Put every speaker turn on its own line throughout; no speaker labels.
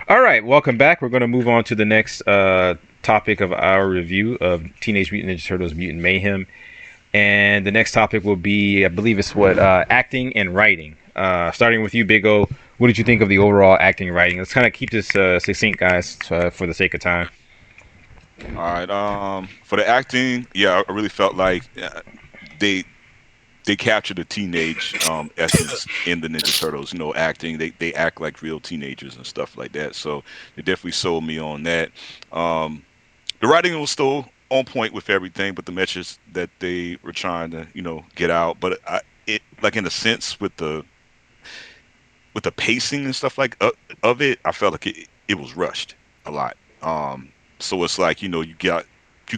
All right, welcome back. We're going to move on to the next topic of our review of Teenage Mutant Ninja Turtles Mutant Mayhem. And the next topic will be, I believe it's acting and writing. Starting with you, Big O, what did you think of the overall acting and writing? Let's kind of keep this succinct, guys, for the sake of time.
All right. For the acting, yeah, I really felt like they they captured the teenage essence in the Ninja Turtles. Acting. They act like real teenagers and stuff like that. So they definitely sold me on that. Um, the writing was still on point with everything, but the message that they were trying to get out. But it like in a sense with the pacing and stuff like of it, I felt like it was rushed a lot. So it's like you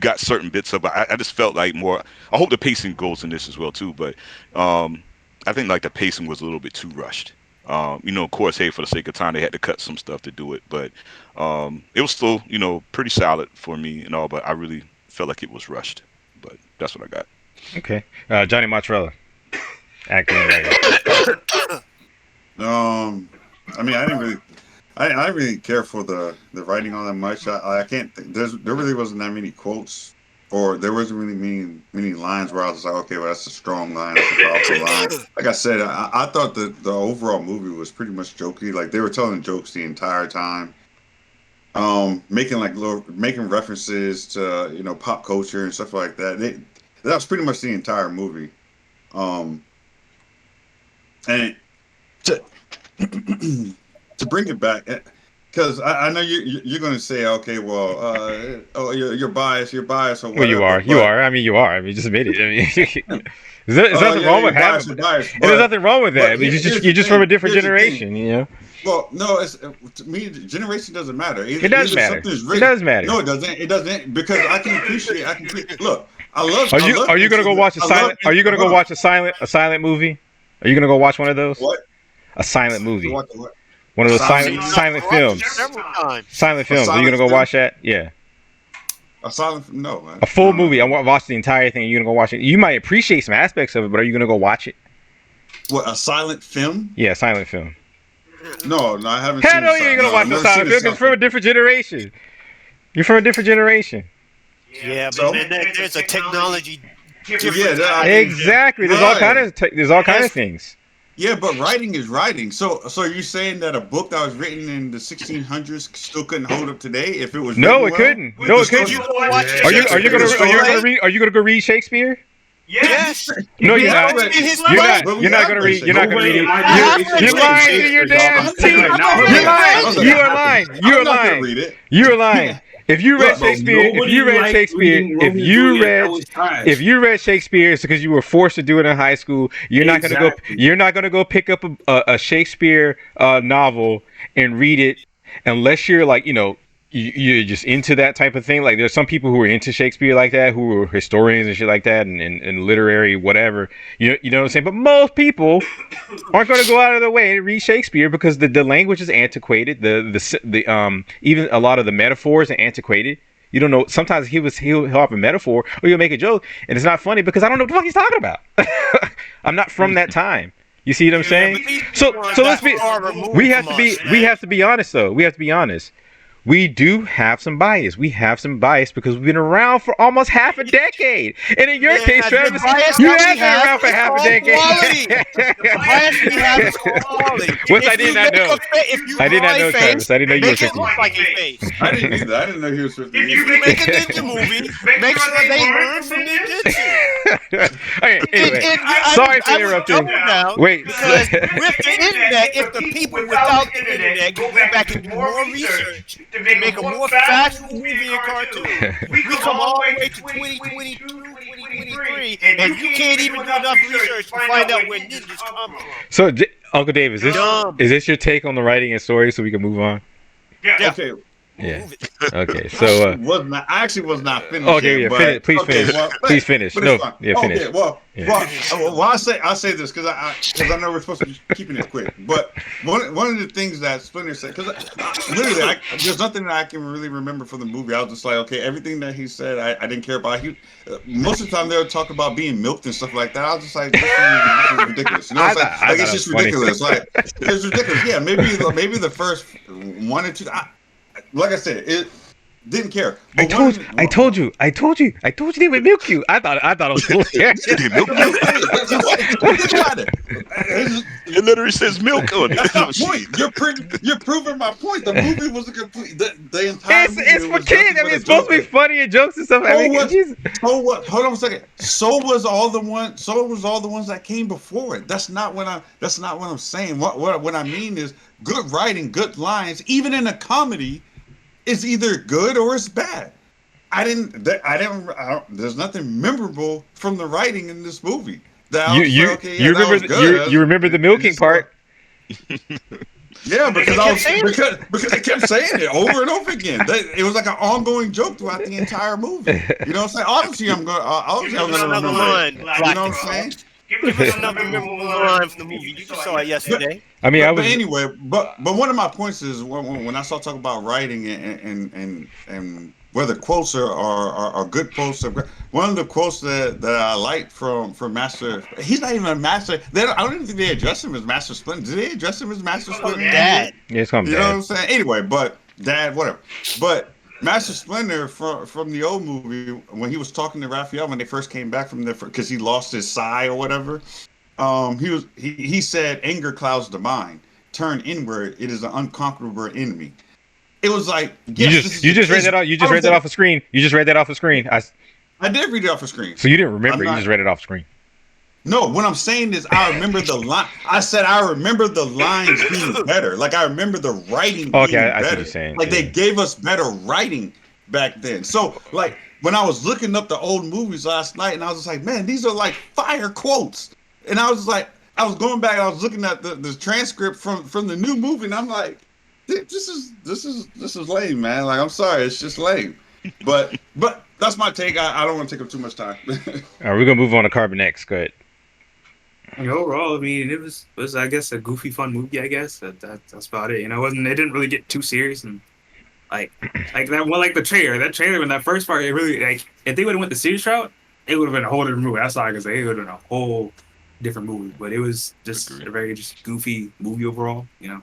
got certain bits of it. I just felt like more. I hope the pacing goes in this as well too, but I think like the pacing was a little bit too rushed. Of course, hey, for the sake of time, they had to cut some stuff to do it, but it was still pretty solid for me and all. But I really felt like it was rushed. But that's what I got.
Okay, Johnny Mozzarella, acting and writing.
I mean, I didn't really care for the writing all that much. I can't think. There really wasn't that many quotes, or there wasn't really many lines where I was like, okay, well, that's a strong line, that's a powerful line. Like I said, I thought the overall movie was pretty much jokey. Like they were telling jokes the entire time, making references to pop culture and stuff like that. That was pretty much the entire movie. And to to bring it back, because I know you're going to say, okay, well, you're biased, or whatever.
Well, you are. I mean, you are. I mean, just admit it. I mean, there's nothing wrong with having. There's nothing wrong with that. You're just from a different generation,
Well, no, to me, generation doesn't matter.
It does matter. It does matter.
No, it doesn't. It doesn't, because I can appreciate. Look, I love.
Are you gonna go watch a silent? Are you gonna go watch a silent movie? Are you gonna go watch one of those?
What?
A silent movie.
What?
One of those silent films. Silent films. Are you gonna go watch that? Yeah.
A silent? No, man.
A full movie. I want to watch the entire thing. You're gonna go watch it. You might appreciate some aspects of it, but are you gonna go watch it?
What? A silent film?
Yeah, silent film.
No, I haven't.
Hell no, you ain't gonna watch a silent film. It's from a different generation. You're from a different generation.
Yeah, but there's a technology.
Yeah,
exactly. There's all kind of things.
Yeah, but writing is writing. So you're saying that a book that was written in the 1600s still couldn't hold up today if it was?
No, it couldn't. No, it couldn't. Are you gonna go read Shakespeare?
Yes.
No, you're not. You're not gonna read. You're not gonna read it. You're lying to your damn team. You're lying. You are lying. You are lying. You are lying. If you read Shakespeare, if you read Shakespeare, it's because you were forced to do it in high school. You're not gonna go pick up a Shakespeare novel and read it unless you're like you're just into that type of thing. Like there's some people who are into Shakespeare like that, who are historians and shit like that, and literary whatever. You know what I'm saying? But most people aren't going to go out of their way to read Shakespeare because the language is antiquated. The even a lot of the metaphors are antiquated. You don't know. Sometimes he'll have a metaphor or he'll make a joke and it's not funny because I don't know what the fuck he's talking about. I'm not from that time. You see what I'm saying? So let's be. We have to be honest though. We have to be honest. We do have some bias. We have some bias because we've been around for almost half a decade. And in your case, Travis, you have been around for half a decade.
Bias we have is called quality.
Which I did not know. I did not know, Travis. I didn't know you were 50.
Like a face.
I didn't either. I didn't know he was 50.
If you make a ninja movie, make sure they learn from ninjutsu.
Okay, anyway, sorry for interrupting. Wait.
Because with the internet, if the people without the internet go back and do more research, to make a more factual movie and cartoon. We come all the way to 2022, 2023, and you can't even do enough research to find out where ninjas come from.
So, Uncle Dave, is this your take on the writing and story so we can move on?
Yeah.
Okay.
Yeah.
Move it.
Okay. So.
I actually was not finished
Okay.
yet,
Yeah.
but
Please
okay,
finish.
well,
Please finish.
but it's
No.
fine.
Yeah. Finish.
Okay, well,
Yeah.
well, I say this because I know we're supposed to be keeping it quick, but one of the things that Splinter said, because literally there's nothing that I can really remember from the movie. I was just like, okay, everything that he said, I didn't care about. Most of the time they were talking about being milked and stuff like that. I was just like, this is ridiculous. You know what I'm saying? Like, it's just ridiculous. Like, it's ridiculous. Yeah, maybe the first one or two. Like I said, it didn't care.
I told you they would milk you. I thought it was hilarious.
They milk you? It literally says milk on it.
That's my point. You're proving my point. The movie was a complete. The entire movie
It's for kids. I mean, it's supposed to be funny and jokes and stuff.
So what? Hold on a second. So was all the ones that came before it. That's not what I'm saying. What I mean is good writing, good lines, even in a comedy, is either good or it's bad. There's nothing memorable from the writing in this movie.
You remember the milking part?
Yeah, because I kept saying it over and over again. It was like an ongoing joke throughout the entire movie. You know what I'm saying? Obviously, I'm gonna remember
line.
You know what I'm saying?
Give us another memorable line from the movie. You just saw it yesterday.
I mean,
but anyway, but one of my points is when I start talking about writing and whether quotes are good quotes. One of the quotes that I like from Master, he's not even a master. I don't even think they address him as Master Splinter. Did they address him as Master Splinter?
Dad.
Yeah, it's called
You
Dad.
know what I'm saying? Anyway, but Dad, whatever. But Master Splinter from the old movie, when he was talking to Raphael when they first came back from there, because he lost his sai or whatever, he said, "Anger clouds the mind. Turn inward. It is an unconquerable enemy." It was like, yes,
you just read that off. You just read that off the screen. You just read that off the screen.
I did read it off the screen.
So you didn't remember? You just read it off the screen.
No, what I'm saying is I remember the line. I said I remember the lines being better. Like I remember the writing being better.
I see what you're saying.
Like they gave us better writing back then. So like when I was looking up the old movies last night, and I was just like, man, these are like fire quotes. And I was like, I was going back and I was looking at the transcript from the new movie, and I'm like, this is lame, man. Like I'm sorry, it's just lame. But that's my take. I don't want to take up too much time.
All right, we're gonna move on to Carbon X. Go ahead.
Overall, I mean, it was I guess a goofy, fun movie. I guess that's about it. You know, it didn't really get too serious and like that. Well, like the trailer. That trailer in that first part, it really like if they would have went the serious route, it would have been a whole different movie. That's all I can say. It would have been a whole different movie. But it was just a very just goofy movie overall. You know.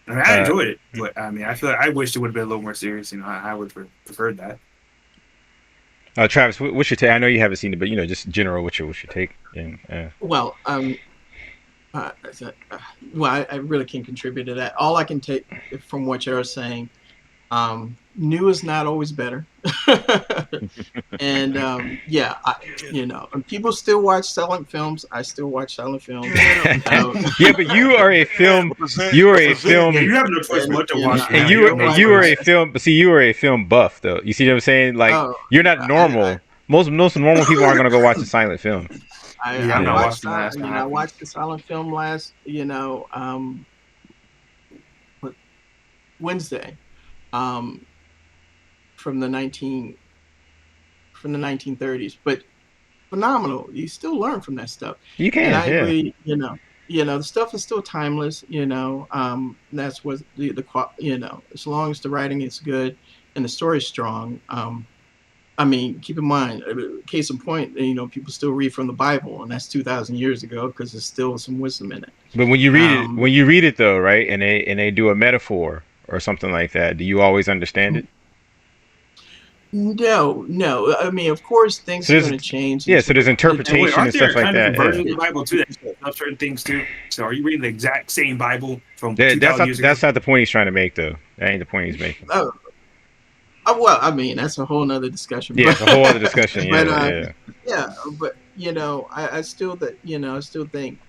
I mean, I enjoyed it, but I mean, I feel like I wish it would have been a little more serious. You know, I would have preferred that.
Travis, what's your take? I know you haven't seen it, but you know, just general, what's your take?
Well, I really can't contribute to that. All I can take from what you're saying, new is not always better. And and people still watch silent films. I still watch silent films.
Yeah, but you are a film. You are a film.
You have no choice but to watch.
And you are a film. But see, you are a film buff, though. You see what I'm saying? Like you're not normal. Most normal people aren't gonna go watch a silent film.
I watched the silent film last. Wednesday. From the 1930s, but phenomenal. You still learn from that stuff.
You can,
and I agree, the stuff is still timeless. That's what as long as the writing is good and the story is strong. I mean, keep in mind, case in point, people still read from the Bible, and that's 2,000 years ago because there's still some wisdom in it.
But when you read it, though, right, and they do a metaphor or something like that, do you always understand it?
No. I mean, of course, things are going to change.
Yeah, so there's interpretation and stuff like that.
Versions of the Bible too that have certain things too. So, are you reading the exact same Bible from 2,000 years ago?
That's not the point he's trying to make, though. That ain't the point he's making.
Well, I mean, that's a whole nother discussion.
Yeah, it's a whole other discussion.
But I still think,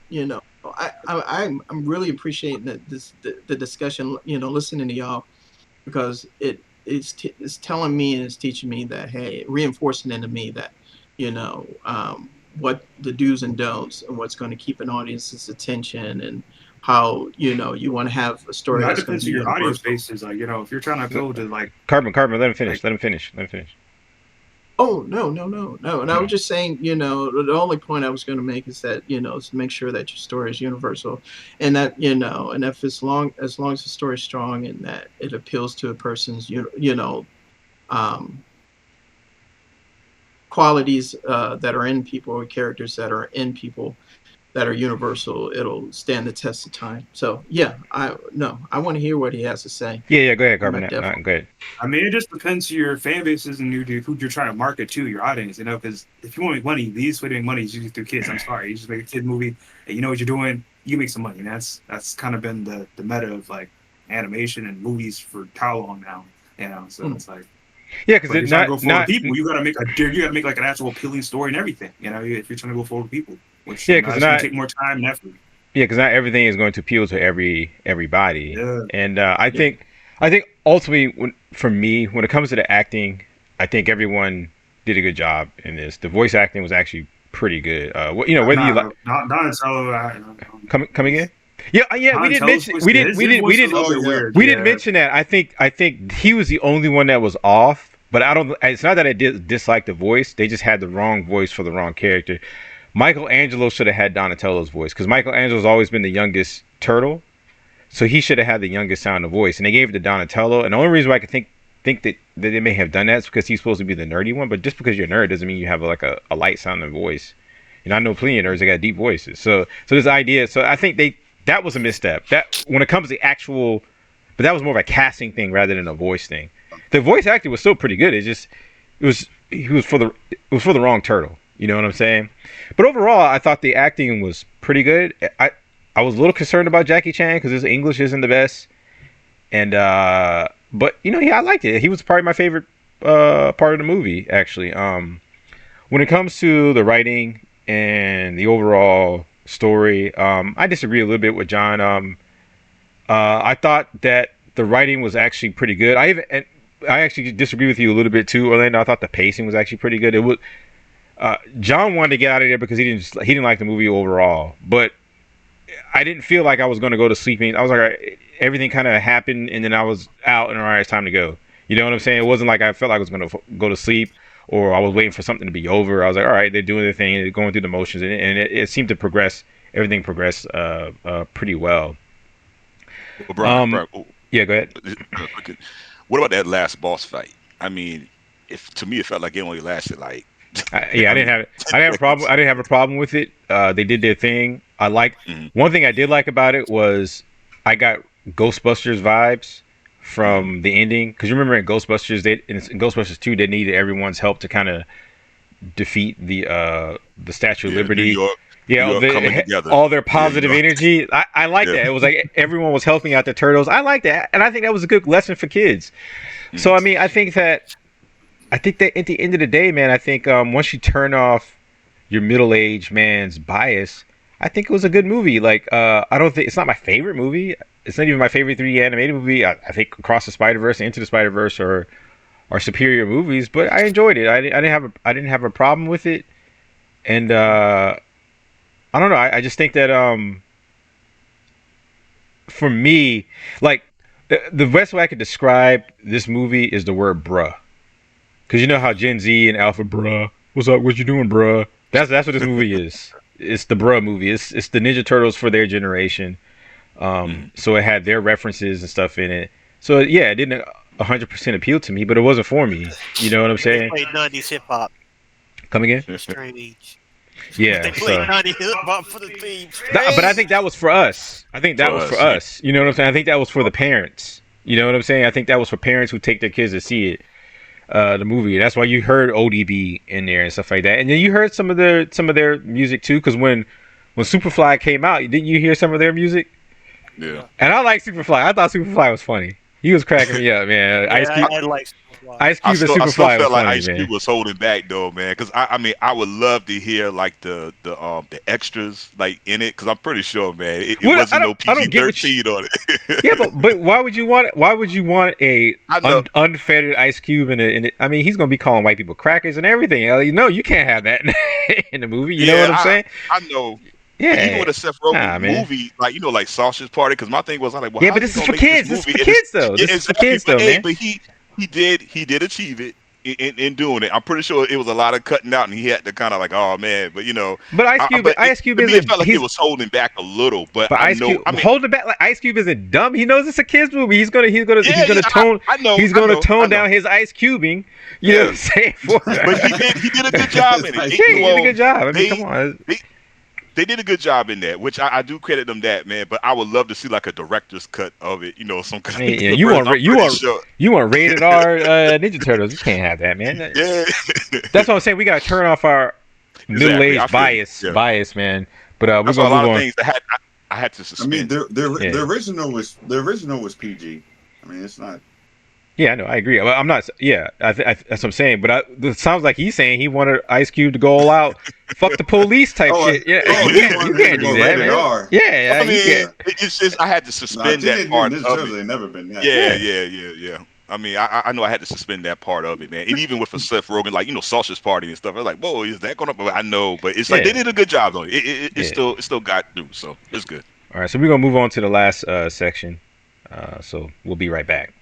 I'm really appreciating the discussion, listening to y'all, because it's telling me and it's teaching me that, hey, reinforcing into me that, what the do's and don'ts and what's going to keep an audience's attention and how you want to have a story
That
that's going
depends
to
on
be
your audience
universal.
bases. Like, if you're trying to appeal to like,
Carbon, let him finish. Let him finish.
Oh, no, no, no, no. And I was just saying, the only point I was going to make is that, is to make sure that your story is universal, and that, and if as long as the story is strong and that it appeals to a person's, um, qualities that are in people, or characters that are in people that are universal, it'll stand the test of time. So yeah, I want to hear what he has to say.
Yeah, go ahead,
I'm
Carbon.
not
Go ahead.
I mean, it just depends on your fan bases and who you're trying to market to, your audience, because if you want to make money, the easiest way to make money is usually through kids. I'm sorry. You just make a kid movie and you know what you're doing, you make some money. And that's kind of been the meta of like animation and movies for how long now, so it's like,
yeah, because
you're
it's
trying to go forward
not
with people, you gotta make like an actual appealing story and everything, if you're trying to go forward with people, which
yeah,
it's gonna take more time and effort.
Yeah, because not everything is going to appeal to everybody.
Yeah.
And I think ultimately, for me, when it comes to the acting, I think everyone did a good job in this. The voice acting was actually pretty good. Whether you like
Donatello,
come again. Yeah, we didn't mention
we didn't
mention that. I think he was the only one that was off. But I don't. It's not that I dislike the voice. They just had the wrong voice for the wrong character. Michelangelo should have had Donatello's voice because Michelangelo's always been the youngest turtle, so he should have had the youngest sound of voice. And they gave it to Donatello. And the only reason why I could think that they may have done that is because he's supposed to be the nerdy one. But just because you're a nerd doesn't mean you have like a light sounding voice. I know plenty of nerds that got deep voices. So this idea. So I think that was a misstep. That when it comes to actual, but that was more of a casting thing rather than a voice thing. The voice acting was still pretty good. It was for the wrong turtle. You know what I'm saying? But overall, I thought the acting was pretty good. I was a little concerned about Jackie Chan because his English isn't the best. And but I liked it. He was probably my favorite part of the movie, actually. When it comes to the writing and the overall story, I disagree a little bit with John. I thought that the writing was actually pretty good. I actually disagree with you a little bit too, Orlando. I thought the pacing was actually pretty good. It was. John wanted to get out of there because he didn't like the movie overall, but I didn't feel like I was going to go to sleep. I was like, all right, everything kind of happened, and then I was out, and all right, it's time to go. You know what I'm saying? It wasn't like I felt like I was going to go to sleep, or I was waiting for something to be over. I was like, all right, they're doing their thing, they're going through the motions, and it seemed to progress. Everything progressed pretty well.
Well, Brian,
yeah, go ahead.
What about that last boss fight? I mean, to me, it felt like it only lasted like.
I didn't have a problem with it. They did their thing. I liked one thing I did like about it was I got Ghostbusters vibes from the ending, because you remember in Ghostbusters, in Ghostbusters 2, they needed everyone's help to kind of defeat the Statue of Liberty. All their positive energy. I like that. It was like everyone was helping out the turtles. I like that, and I think that was a good lesson for kids. So I mean, I think that at the end of the day, man, I think once you turn off your middle-aged man's bias, I think it was a good movie. Like, I don't think it's not my favorite movie. It's not even my favorite 3D animated movie. I think Across the Spider-Verse and Into the Spider-Verse are superior movies, but I enjoyed it. I didn't have a problem with it, and I don't know. I just think that for me, like the best way I could describe this movie is the word bruh. Because you know how Gen Z and Alpha, bruh, what's up? What you doing, bruh? That's what this movie is. It's the bruh movie. It's the Ninja Turtles for their generation. So it had their references and stuff in it. So yeah, it didn't 100% appeal to me, but it wasn't for me. You know what I'm saying?
They played 90s hip hop.
Come again?
Strange.
Yeah.
They played 90s hip hop for the team.
But I think that was for us. I think that was for us. You know what I'm saying? I think that was for the parents. You know what I'm saying? I think that was for parents who take their kids to see it. The movie. That's why you heard ODB in there and stuff like that. And then you heard some of their music too, because when Superfly came out, didn't you hear some of their music?
Yeah.
And I like Superfly. I thought Superfly was funny. He was cracking me up, man.
Yeah, I like Superfly.
Ice Cube and Superfly
I still felt like
funny,
Ice Cube was holding back though, man. Because I mean, I would love to hear like the extras like in it, because I'm pretty sure, man, it wasn't no PG-13 on it.
Yeah, but why would you want a unfettered Ice Cube in it? I mean, he's gonna be calling white people crackers and everything. You can't have that in the movie. You know what I'm saying?
I know. But
Yeah.
even with a Seth Rogen movie, like like Sausage Party, because my thing was I'm like, well,
yeah,
how
but
is
this is
he
for
gonna make
kids.
this
This is
movie?
for kids, though. This is for
Exactly,
kids, though, man.
but he did achieve it in doing it. I'm pretty sure it was a lot of cutting out, and he had to kind of like, oh man, but
But Ice Cube,
to me, it felt like he was holding back a little. But I
Ice
know,
Cube,
I mean,
holding back like Ice Cube isn't dumb. He knows it's a kids movie. He's gonna tone.
I know,
he's gonna tone down his ice cubing. You know what I'm saying?
But he did a good job in it.
He did a good job. I mean, come on.
They did a good job in that, which I do credit them that, man. But I would love to see like a director's cut of it, some kind of.
Yeah, you want rated R Ninja Turtles? You can't have that, man.
Yeah,
that's what I'm saying. We gotta turn off our middle-aged bias, man. But we're
that's
gonna
a lot
move
of
on.
things that I had to suspend.
I mean, the original was PG. I mean, it's not.
Yeah, I know. I agree. I'm not. Yeah, that's what I'm saying. But it sounds like he's saying he wanted Ice Cube to go all out, fuck the police type shit. Yeah, you can't do that, man. Yeah,
I mean, it's just I had to suspend that part of it.
Never been that.
Yeah. I mean, I know I had to suspend that part of it, man. And even with a Seth Rogen, like Sausage Party and stuff, I was like, whoa, is that gonna? I know, but it's like they did a good job though. It still got through, so it's good.
All right, so we're gonna move on to the last section. So we'll be right back.